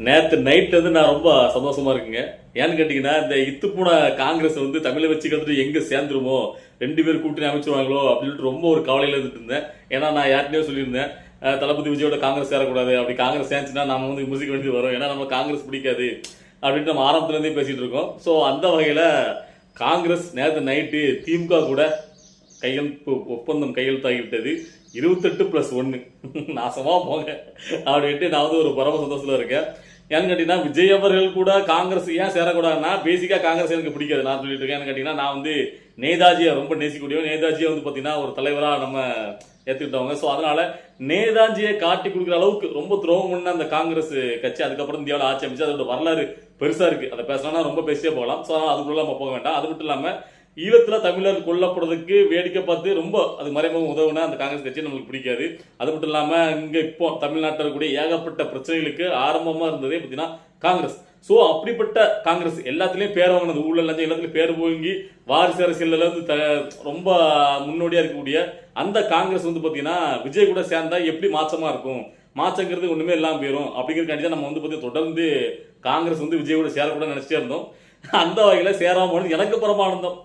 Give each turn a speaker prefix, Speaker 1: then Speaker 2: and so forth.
Speaker 1: நேற்று நைட்ல இருந்து நான் ரொம்ப சந்தோஷமா இருக்குங்க. ஏன்னு கேட்டீங்கன்னா, இந்த இத்துப்போன காங்கிரஸ் வந்து தமிழை வச்சுக்கிறது எங்க சேர்ந்துருமோ, 2 பேர் கூட்டணி அமைச்சிருவாங்களோ அப்படின்னு சொல்லிட்டு ரொம்ப ஒரு கவலையில இருந்துட்டு இருந்தேன். ஏன்னா நான் யார்கிட்டயோ சொல்லியிருந்தேன், தளபதி விஜயோட காங்கிரஸ் சேரக்கூடாது, அப்படி காங்கிரஸ் சேர்ந்துச்சுன்னா நம்ம வந்து விமர்சிக்க வேண்டியது வரும், ஏன்னா நம்ம காங்கிரஸ் பிடிக்காது அப்படின்ட்டு நம்ம ஆரம்பத்துல இருந்தே பேசிட்டு இருக்கோம். ஸோ அந்த வகையில காங்கிரஸ் நேற்று நைட்டு திமுக கூட ஒப்பந்தம் கையெழுத்தாகிவிட்டது. 28+1 நாசமா போங்க அப்படின்ட்டு நான் வந்து ஒரு பரம சந்தோஷத்துல இருக்கேன். ஏன்னு கேட்டீங்கன்னா, விஜய் அவர்கள் கூட காங்கிரஸ் ஏன் சேரக்கூடாதுன்னா, பேசிக்கா காங்கிரஸ் எனக்கு பிடிக்காது. நான் சொல்லிட்டு இருக்கேன். கேட்டீங்கன்னா, நான் வந்து நேதாஜியை ரொம்ப நேசிக்கக்கூடியவன். நேதாஜியை வந்து பாத்தீங்கன்னா ஒரு தலைவரா நம்ம ஏத்துக்கிட்டவங்க. ஸோ அதனால நேதாஜியை காட்டி கொடுக்குற அளவுக்கு ரொம்ப துரோகம் பண்ண அந்த காங்கிரஸ் கட்சி அதுக்கப்புறம் இந்தியாவில் ஆட்சி அமைச்சு அதோட வரலாறு பெருசா இருக்கு. அதை பேசலாம் ரொம்ப பேசியே போகலாம். ஸோ அதுக்குள்ள நம்ம போக வேண்டாம். அது மட்டும் இல்லாம ஈழத்துல தமிழர் கொல்லப்படுறதுக்கு வேடிக்கை பார்த்து ரொம்ப அது மறைமுகம் உதவுனா அந்த காங்கிரஸ் கட்சி நம்மளுக்கு பிடிக்காது. அது மட்டும் இல்லாம இங்க இப்போ தமிழ்நாட்டில் கூட ஏகப்பட்ட பிரச்சனைகளுக்கு ஆரம்பமா இருந்ததே பார்த்தீங்கன்னா காங்கிரஸ். சோ அப்படிப்பட்ட காங்கிரஸ் எல்லாத்துலயும் பேர் வாங்கினது, ஊழல் லஞ்சம் எல்லாத்துலயும் பேர் போங்கி வாரிசு அரசியல்ல இருந்து ரொம்ப முன்னோடியா இருக்கக்கூடிய அந்த காங்கிரஸ் வந்து பாத்தீங்கன்னா விஜய் கூட சேர்ந்தா எப்படி மாற்றமா இருக்கும், மாற்றங்கிறது ஒண்ணுமே இல்லாம போயிடும் அப்படிங்கிறதுக்காண்டி தான் நம்ம வந்து பாத்தீங்கன்னா தொடர்ந்து காங்கிரஸ் வந்து விஜய் கூட சேரக்கூட நினைச்சிட்டே இருந்தோம். அந்த வகையில சேராம எனக்கு பரமானந்தம்.